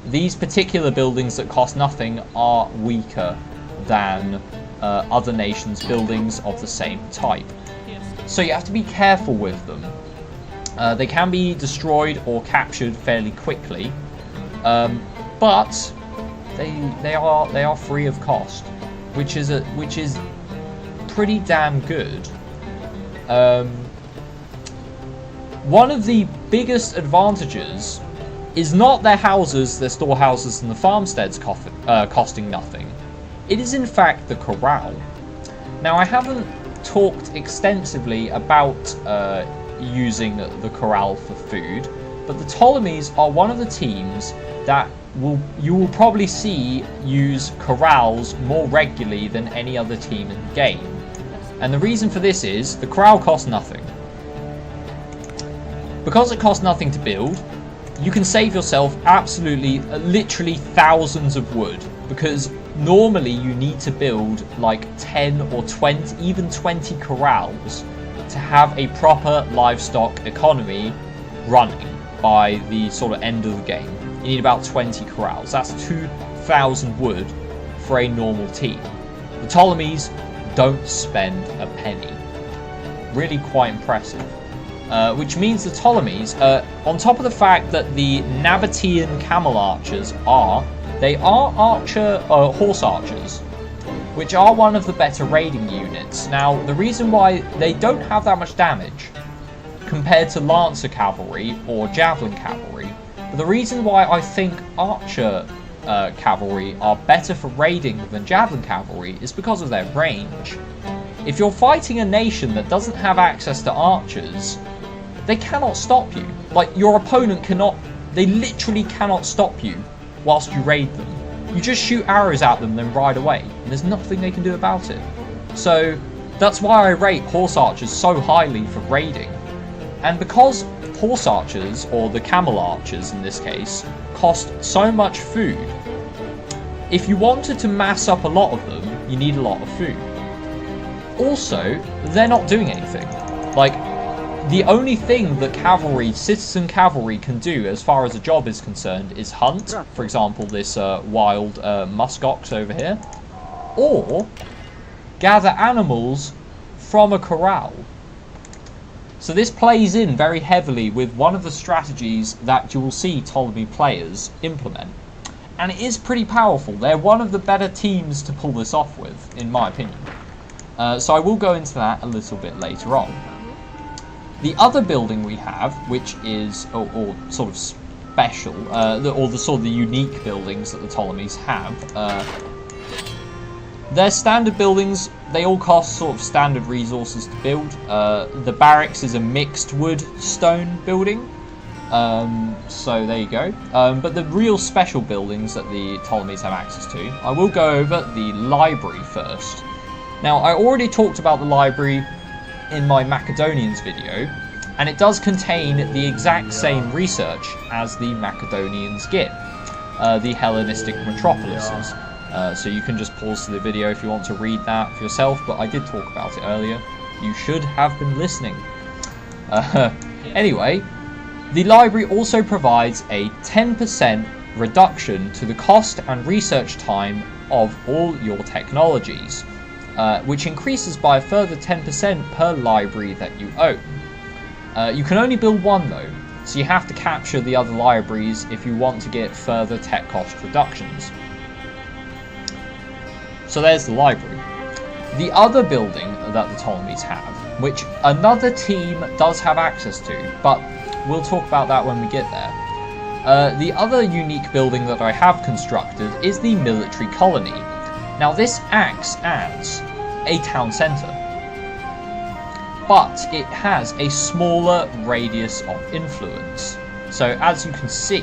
These particular buildings that cost nothing are weaker than other nations' buildings of the same type. So you have to be careful with them. They can be destroyed or captured fairly quickly, but they are free of cost, which is pretty damn good. One of the biggest advantages is not their houses, their storehouses, and the farmsteads costing nothing. It is in fact the corral. Now, I haven't talked extensively about using the corral for food, but the Ptolemies are one of the teams that you will probably see use corrals more regularly than any other team in the game. And the reason for this is the corral costs nothing. Because it costs nothing to build, you can save yourself absolutely, literally thousands of wood, because normally you need to build like 10 or 20, even 20 corrals to have a proper livestock economy running by the sort of end of the game. You need about 20 corrals. That's 2,000 wood for a normal team. The Ptolemies don't spend a penny. Really quite impressive. Which means the Ptolemies, on top of the fact that the Nabatean camel archers are horse archers, which are one of the better raiding units. Now, the reason why they don't have that much damage compared to Lancer cavalry or Javelin cavalry, but the reason why I think archer cavalry are better for raiding than Javelin cavalry is because of their range. If you're fighting a nation that doesn't have access to archers, they cannot stop you. Like, your opponent cannot, they literally cannot stop you whilst you raid them. You just shoot arrows at them, then ride away, and there's nothing they can do about it. So that's why I rate horse archers so highly for raiding. And because horse archers, or the camel archers in this case, cost so much food, if you wanted to mass up a lot of them, you need a lot of food. Also, they're not doing anything. Like, the only thing that cavalry, citizen cavalry, can do as far as a job is concerned is hunt. For example, this wild muskox over here. Or gather animals from a corral. So this plays in very heavily with one of the strategies that you will see Ptolemy players implement. And it is pretty powerful. They're one of the better teams to pull this off with, in my opinion. So I will go into that a little bit later on. The other building we have, which is or sort of special, or the sort of the unique buildings that the Ptolemies have. They're standard buildings. They all cost sort of standard resources to build. The barracks is a mixed wood stone building. So there you go. But the real special buildings that the Ptolemies have access to, I will go over the library first. Now, I already talked about the library in my Macedonians video, and it does contain the exact same research as the Macedonians get, the Hellenistic metropolises. So you can just pause to the video if you want to read that for yourself, but I did talk about it earlier. You should have been listening. Anyway, the library also provides a 10% reduction to the cost and research time of all your technologies, which increases by a further 10% per library that you own. You can only build one though, so you have to capture the other libraries if you want to get further tech cost reductions. So there's the library. The other building that the Ptolemies have, which another team does have access to, but we'll talk about that when we get there. The other unique building that I have constructed is the military colony. Now this acts as a town centre, but it has a smaller radius of influence. So as you can see,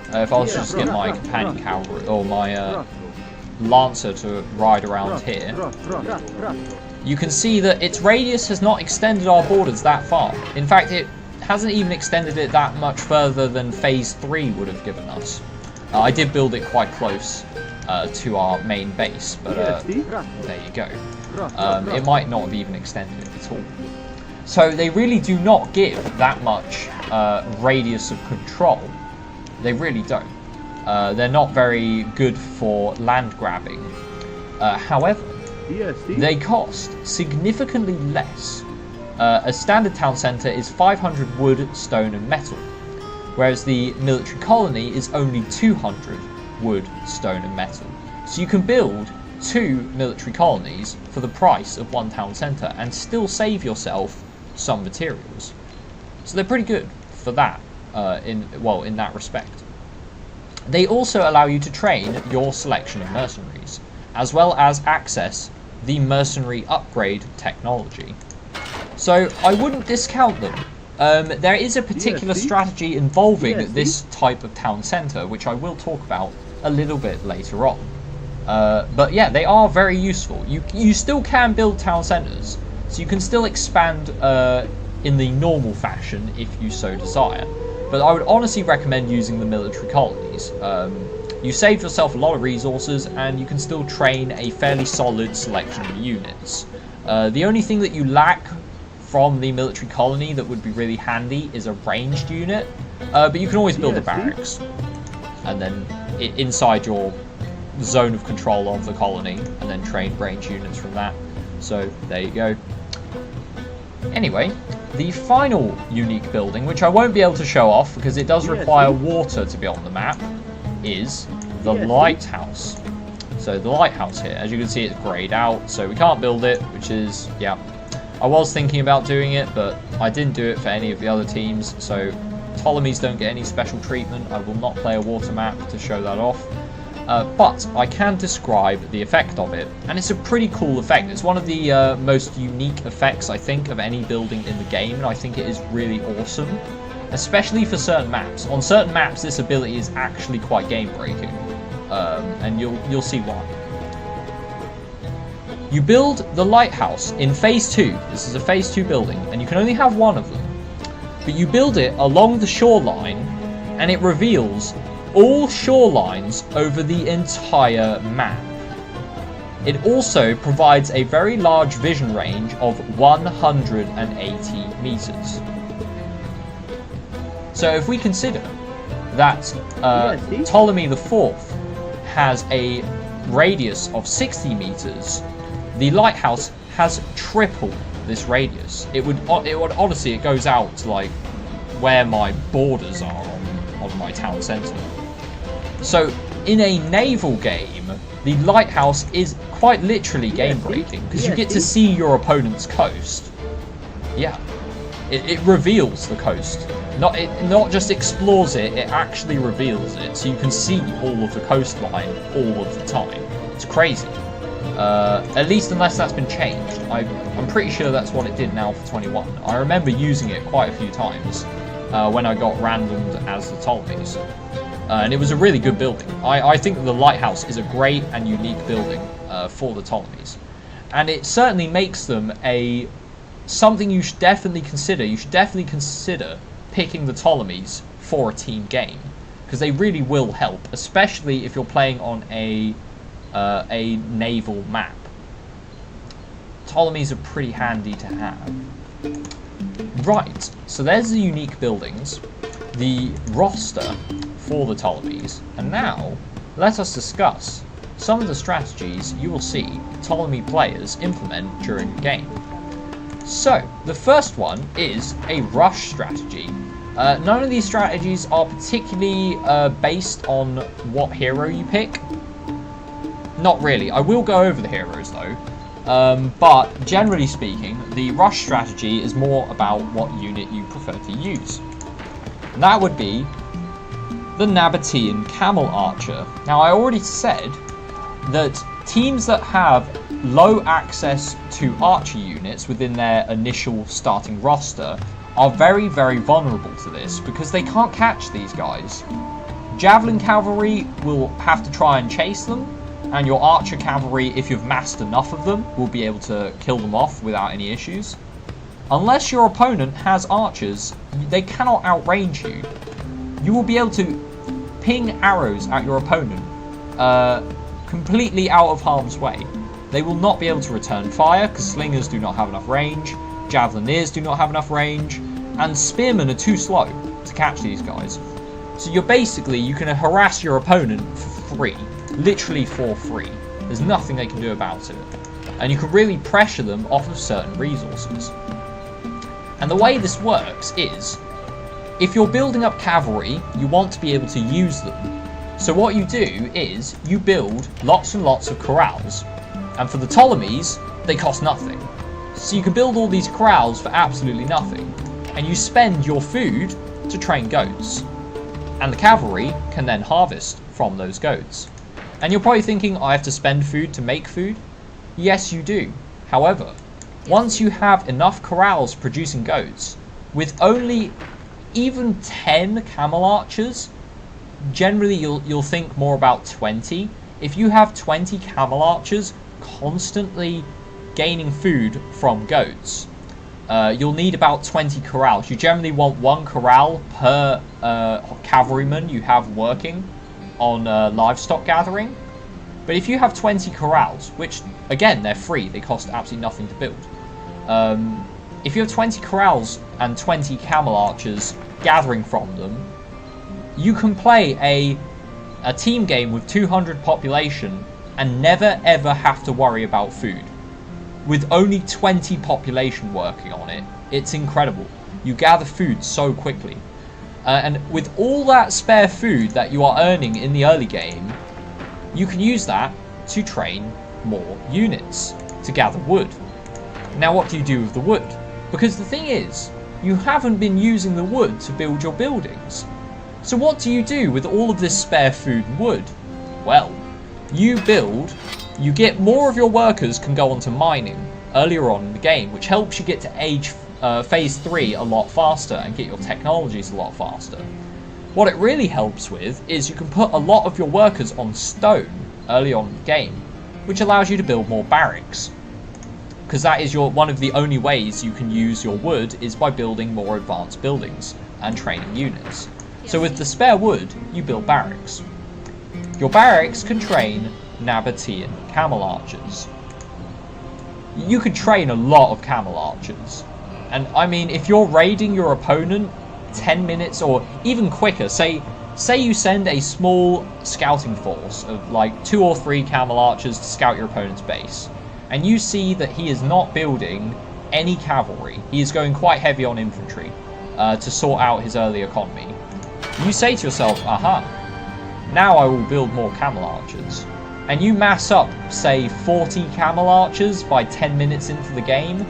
if I was just get my companion cavalry or my lancer to ride around here, you can see that its radius has not extended our borders that far. In fact, it hasn't even extended it that much further than phase 3 would have given us. I did build it quite close to our main base, but there you go. It might not have even extended it at all. So they really do not give that much radius of control. They really don't. They're not very good for land grabbing. However, they cost significantly less. A standard town centre is 500 wood, stone and metal, whereas the military colony is only 200 wood, stone and metal. So you can build 2 military colonies for the price of 1 town centre and still save yourself some materials. So they're pretty good for that, in that respect. They also allow you to train your selection of mercenaries, as well as access the mercenary upgrade technology. So I wouldn't discount them. There is a particular strategy involving this type of town centre, which I will talk about a little bit later on. But yeah, they are very useful. You still can build town centres, so you can still expand in the normal fashion if you so desire. But I would honestly recommend using the military colonies. You save yourself a lot of resources, and you can still train a fairly solid selection of units. The only thing that you lack from the military colony that would be really handy is a ranged unit, but you can always build a barracks, and then inside your zone of control of the colony, and then train ranged units from that. So there you go. Anyway, the final unique building, which I won't be able to show off because it does require water to be on the map, is the lighthouse. So the lighthouse here, as you can see, it's greyed out, so we can't build it, which is, yeah. I was thinking about doing it, but I didn't do it for any of the other teams, so Ptolemies don't get any special treatment. I will not play a water map to show that off. But I can describe the effect of it, and it's a pretty cool effect. It's one of the most unique effects, I think, of any building in the game, and I think it is really awesome, especially for certain maps. On certain maps, this ability is actually quite game-breaking, and you'll see why. You build the lighthouse in phase 2. This is a phase 2 building, and you can only have one of them. But you build it along the shoreline, and it reveals all shorelines over the entire map. It also provides a very large vision range of 180 meters. So if we consider that Ptolemy IV has a radius of 60 meters, the lighthouse has triple this radius. It would honestly, it goes out to like where my borders are on my town centre. So in a naval game, the lighthouse is quite literally game breaking because you get to see your opponent's coast. Yeah. It reveals the coast. Not just explores it, it actually reveals it. So you can see all of the coastline all of the time. It's crazy. At least unless that's been changed. I'm pretty sure that's what it did now for 21. I remember using it quite a few times when I got randomed as the Ptolemies. And it was a really good building. I think that the lighthouse is a great and unique building for the Ptolemies. And it certainly makes them something you should definitely consider. You should definitely consider picking the Ptolemies for a team game, because they really will help, especially if you're playing on a naval map. Ptolemies are pretty handy to have. Right, so there's the unique buildings, the roster for the Ptolemies, and now let us discuss some of the strategies you will see Ptolemy players implement during the game. So, the first one is a rush strategy. None of these strategies are particularly based on what hero you pick. Not really. I will go over the heroes though. But generally speaking, the rush strategy is more about what unit you prefer to use. And that would be the Nabatean Camel Archer. Now, I already said that teams that have low access to archer units within their initial starting roster are very, very vulnerable to this because they can't catch these guys. Javelin cavalry will have to try and chase them, and your archer cavalry, if you've massed enough of them, will be able to kill them off without any issues. Unless your opponent has archers, they cannot outrange you. You will be able to ping arrows at your opponent completely out of harm's way. They will not be able to return fire because slingers do not have enough range, javelineers do not have enough range, and spearmen are too slow to catch these guys. So you can harass your opponent for free, literally for free. There's nothing they can do about it. And you can really pressure them off of certain resources. And the way this works is, if you're building up cavalry, you want to be able to use them. So what you do is, you build lots and lots of corrals. And for the Ptolemies, they cost nothing. So you can build all these corrals for absolutely nothing. And you spend your food to train goats. And the cavalry can then harvest from those goats. And you're probably thinking, I have to spend food to make food? Yes, you do. However, once you have enough corrals producing goats, with only even 10 camel archers, generally you'll think more about 20. If you have 20 camel archers constantly gaining food from goats, you'll need about 20 corrals. You generally want one corral per cavalryman you have working on livestock gathering. But if you have 20 corrals, which again, they're free, they cost absolutely nothing to build. If you have 20 corrals and 20 camel archers gathering from them, you can play a team game with 200 population and never ever have to worry about food. With only 20 population working on it, it's incredible. You gather food so quickly. And with all that spare food that you are earning in the early game, you can use that to train more units, to gather wood. Now what do you do with the wood? Because the thing is, you haven't been using the wood to build your buildings. So what do you do with all of this spare food and wood? Well, you get more of your workers can go on to mining earlier on in the game, which helps you get to phase 3 a lot faster and get your technologies a lot faster. What it really helps with is you can put a lot of your workers on stone early on in the game, which allows you to build more barracks. Because that is one of the only ways you can use your wood is by building more advanced buildings and training units. So with the spare wood, you build barracks. Your barracks can train Nabatean camel archers. You could train a lot of camel archers. And I mean, if you're raiding your opponent 10 minutes or even quicker, say you send a small scouting force of like 2 or 3 camel archers to scout your opponent's base, and you see that he is not building any cavalry, he is going quite heavy on infantry to sort out his early economy. You say to yourself, aha, now I will build more camel archers. And you mass up, say, 40 camel archers by 10 minutes into the game,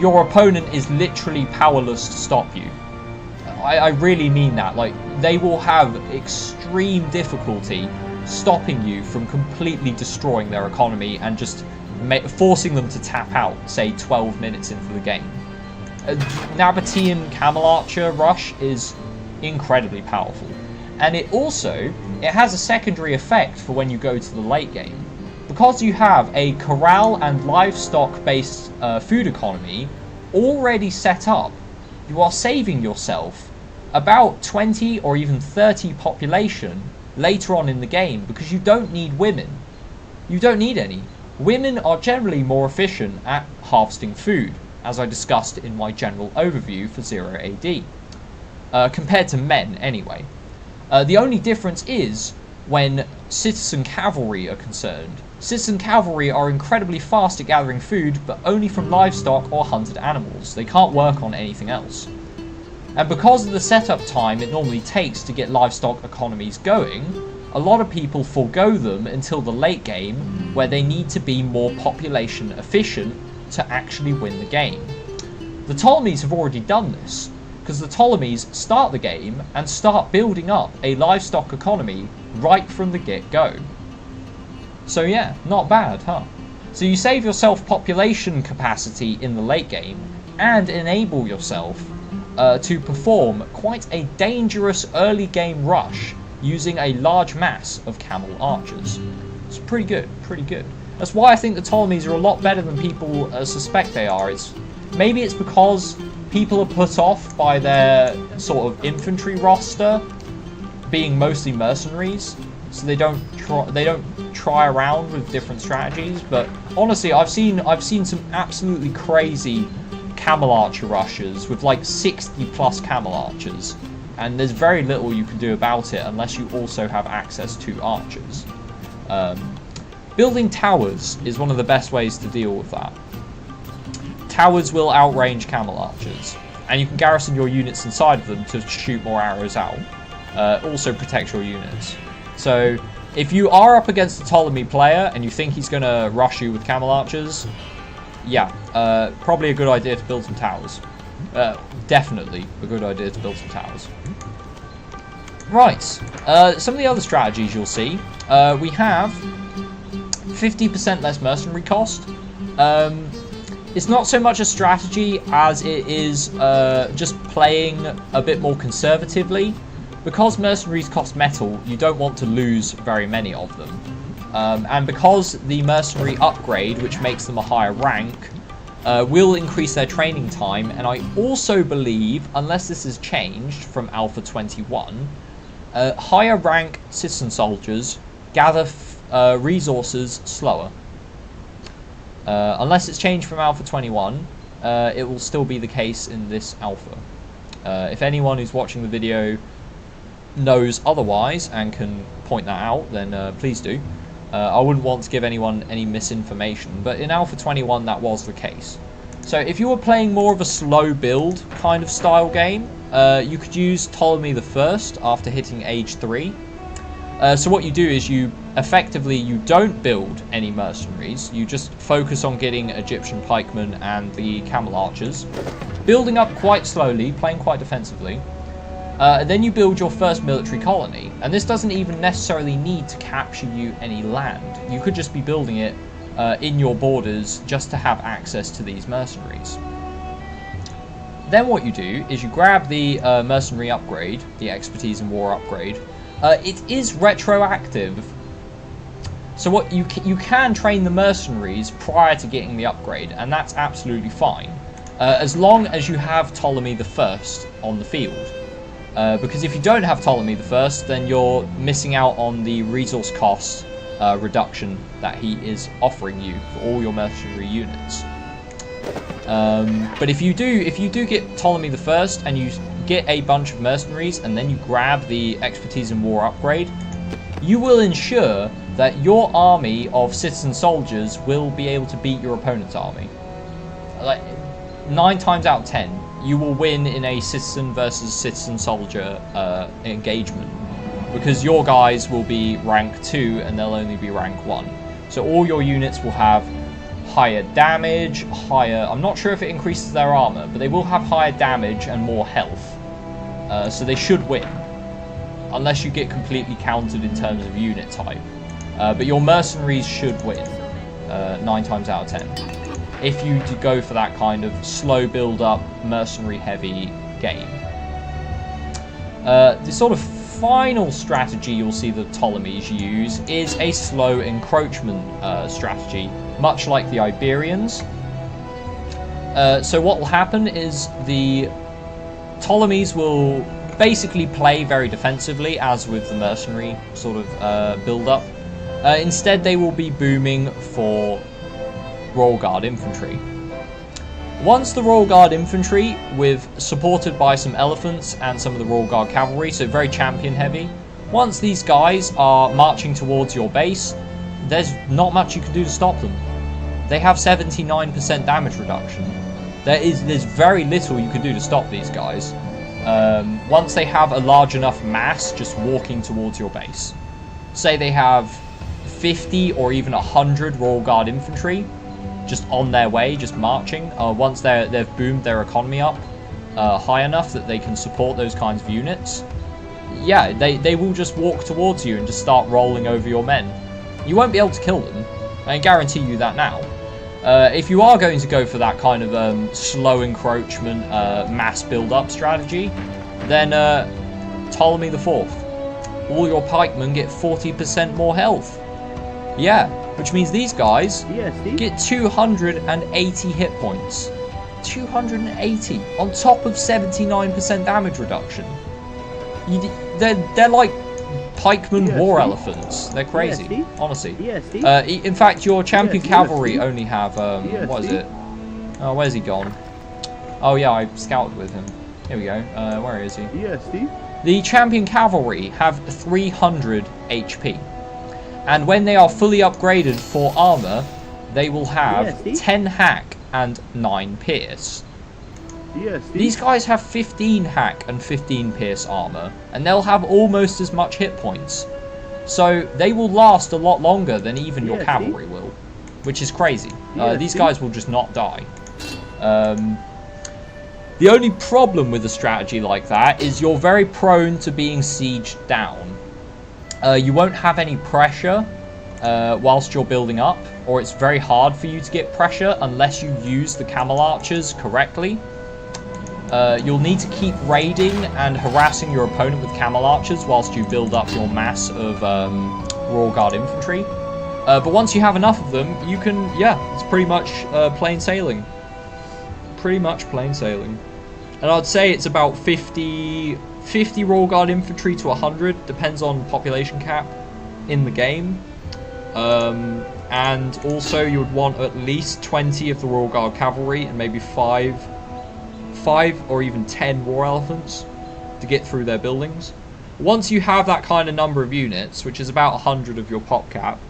your opponent is literally powerless to stop you. I really mean that. Like, they will have extreme difficulty stopping you from completely destroying their economy and just forcing them to tap out, say, 12 minutes into the game. Nabatean Camel Archer Rush is incredibly powerful. And it has a secondary effect for when you go to the late game. Because you have a corral and livestock-based food economy already set up, you are saving yourself about 20 or even 30 population later on in the game, because you don't need women. You don't need any. Women are generally more efficient at harvesting food, as I discussed in my general overview for 0 AD, compared to men anyway. The only difference is when citizen cavalry are concerned. Citizen cavalry are incredibly fast at gathering food, but only from livestock or hunted animals. They can't work on anything else. And because of the setup time it normally takes to get livestock economies going, a lot of people forego them until the late game, where they need to be more population efficient to actually win the game. The Ptolemies have already done this, because the Ptolemies start the game and start building up a livestock economy right from the get-go. So yeah, not bad, huh? So you save yourself population capacity in the late game, and enable yourself to perform quite a dangerous early game rush using a large mass of camel archers. It's pretty good, pretty good. That's why I think the Ptolemies are a lot better than people suspect they are. Maybe it's because people are put off by their sort of infantry roster being mostly mercenaries, so they don't try around with different strategies. But honestly, I've seen some absolutely crazy camel archer rushes with like 60 plus camel archers, and there's very little you can do about it unless you also have access to archers. Building towers is one of the best ways to deal with that. Towers will outrange camel archers, and you can garrison your units inside of them to shoot more arrows out. Also protect your units. So if you are up against a Ptolemy player and you think he's going to rush you with camel archers, yeah, probably a good idea to build some towers. Definitely a good idea to build some towers. Right, some of the other strategies you'll see. We have 50% less mercenary cost. It's not so much a strategy as it is just playing a bit more conservatively. Because mercenaries cost metal, you don't want to lose very many of them. And because the mercenary upgrade, which makes them a higher rank, will increase their training time, and I also believe, unless this has changed from Alpha 21, higher rank citizen soldiers gather resources slower. Unless it's changed from Alpha 21, it will still be the case in this Alpha. If anyone who's watching the video knows otherwise and can point that out, then please do. I wouldn't want to give anyone any misinformation, but in Alpha 21 that was the case. So if you were playing more of a slow build kind of style game, you could use Ptolemy the First after hitting age 3. So what you do is you don't build any mercenaries, you just focus on getting Egyptian pikemen and the camel archers, building up quite slowly, playing quite defensively. Then you build your first military colony, and this doesn't even necessarily need to capture you any land. You could just be building it in your borders just to have access to these mercenaries. Then what you do is you grab the mercenary upgrade, the expertise in war upgrade. It is retroactive, so what you can train the mercenaries prior to getting the upgrade, and that's absolutely fine, as long as you have Ptolemy the First on the field. Because if you don't have Ptolemy the First, then you're missing out on the resource cost reduction that he is offering you for all your mercenary units. But if you do get Ptolemy the First and you get a bunch of mercenaries and then you grab the expertise in war upgrade, you will ensure that your army of citizen soldiers will be able to beat your opponent's army. Like 9 times out of 10. You will win in a citizen versus citizen soldier engagement, because your guys will be rank 2 and they'll only be rank 1. So all your units will have higher damage, higher... I'm not sure if it increases their armor, but they will have higher damage and more health. So they should win. Unless you get completely countered in terms of unit type. But your mercenaries should win 9 times out of 10. If you go for that kind of slow build-up, mercenary-heavy game. The sort of final strategy you'll see the Ptolemies use is a slow encroachment strategy, much like the Iberians. So what will happen is the Ptolemies will basically play very defensively, as with the mercenary sort of build-up. Instead, they will be booming for Royal Guard infantry. Once the Royal Guard infantry, supported by some elephants and some of the Royal Guard cavalry, so very champion heavy, once these guys are marching towards your base, there's not much you can do to stop them. They have 79% damage reduction. There's very little you can do to stop these guys. Once they have a large enough mass just walking towards your base. Say they have 50 or even 100 Royal Guard infantry just on their way, just marching. Once they've boomed their economy up high enough that they can support those kinds of units, yeah, they will just walk towards you and just start rolling over your men. You won't be able to kill them. I guarantee you that now. If you are going to go for that kind of slow encroachment, mass build-up strategy, then Ptolemy IV. All your pikemen get 40% more health. Yeah, which means these guys get 280 hit points. 280 on top of 79% damage reduction. They're like pikemen war elephants. They're crazy, honestly. In fact, your champion cavalry only have what is it? Oh, where's he gone? Oh yeah, I scouted with him. Here we go. Where is he? The champion cavalry have 300 HP. And when they are fully upgraded for armor, they will have 10 hack and 9 pierce. These guys have 15 hack and 15 pierce armor, and they'll have almost as much hit points. So they will last a lot longer than even your cavalry will, which is crazy. These guys will just not die. The only problem with a strategy like that is you're very prone to being sieged down. You won't have any pressure whilst you're building up, or it's very hard for you to get pressure unless you use the camel archers correctly. You'll need to keep raiding and harassing your opponent with camel archers whilst you build up your mass of Royal Guard infantry. But once you have enough of them, you can, it's pretty much plain sailing. Pretty much plain sailing. And I'd say it's about 50 Royal Guard infantry to 100, depends on population cap in the game. And also you would want at least 20 of the Royal Guard cavalry and maybe 5 or even 10 war elephants to get through their buildings. Once you have that kind of number of units, which is about 100 of your pop cap,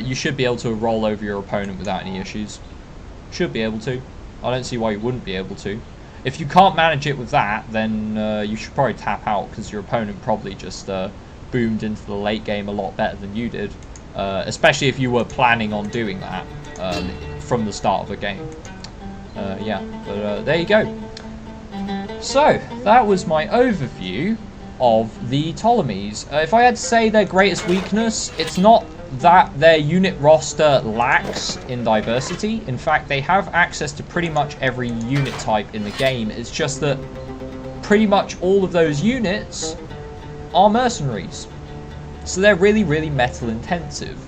you should be able to roll over your opponent without any issues. Should be able to. I don't see why you wouldn't be able to. If you can't manage it with that, then you should probably tap out, because your opponent probably just boomed into the late game a lot better than you did. Especially if you were planning on doing that from the start of the game. There you go. So, that was my overview of the Ptolemies. If I had to say their greatest weakness, it's not that their unit roster lacks in diversity. In fact, they have access to pretty much every unit type in the game. It's just that pretty much all of those units are mercenaries. So they're really, really metal intensive.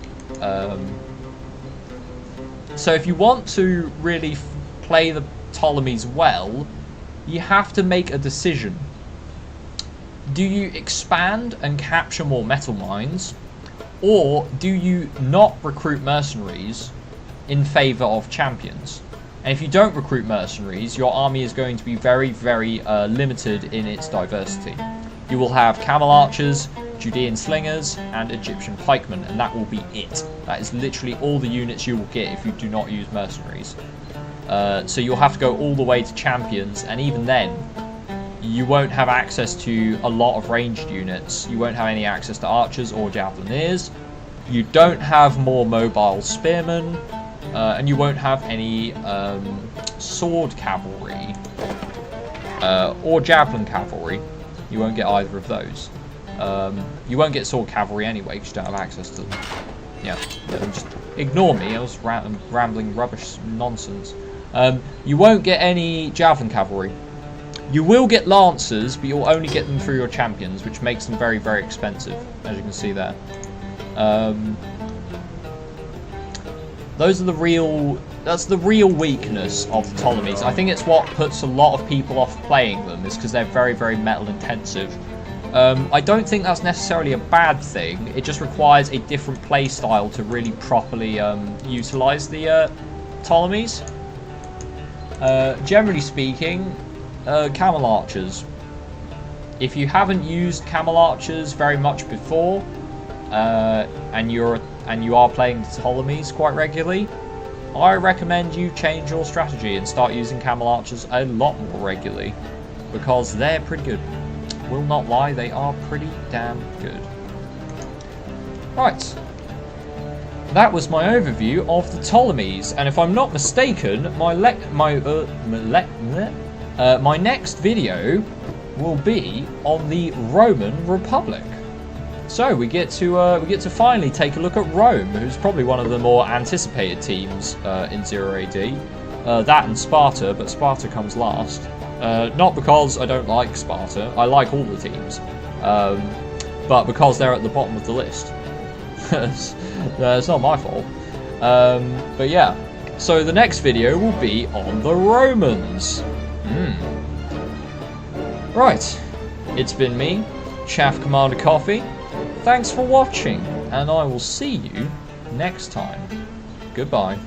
So if you want to really play the Ptolemies well, you have to make a decision. Do you expand and capture more metal mines, or do you not recruit mercenaries in favor of champions? And if you don't recruit mercenaries, your army is going to be very, very limited in its diversity. You will have camel archers, Judean slingers, and Egyptian pikemen, and that will be it. That is literally all the units you will get if you do not use mercenaries. So you'll have to go all the way to champions, and even then, you won't have access to a lot of ranged units. You won't have any access to archers or javelineers. You don't have more mobile spearmen. and you won't have any sword cavalry or javelin cavalry. You won't get either of those. You won't get sword cavalry anyway because you don't have access to them. Yeah, just ignore me. I was rambling rubbish nonsense. You won't get any javelin cavalry. You will get lancers, but you'll only get them through your champions, which makes them very, very expensive, as you can see there. That's the real weakness of the Ptolemies. I think it's what puts a lot of people off playing them, is because they're very, very metal intensive. I don't think that's necessarily a bad thing. It just requires a different play style to really properly utilize the Ptolemies. Generally speaking, camel archers. If you haven't used camel archers very much before, and you are playing the Ptolemies quite regularly, I recommend you change your strategy and start using camel archers a lot more regularly, because they're pretty good. Will not lie, they are pretty damn good. Right. That was my overview of the Ptolemies, and if I'm not mistaken, my next video will be on the Roman Republic. So we get to finally take a look at Rome, who's probably one of the more anticipated teams in 0 AD. That and Sparta, but Sparta comes last. Not because I don't like Sparta, I like all the teams, but because they're at the bottom of the list. It's not my fault. But yeah, so the next video will be on the Romans. Right, it's been me, Chaff Commander Coffee. Thanks for watching, and I will see you next time. Goodbye.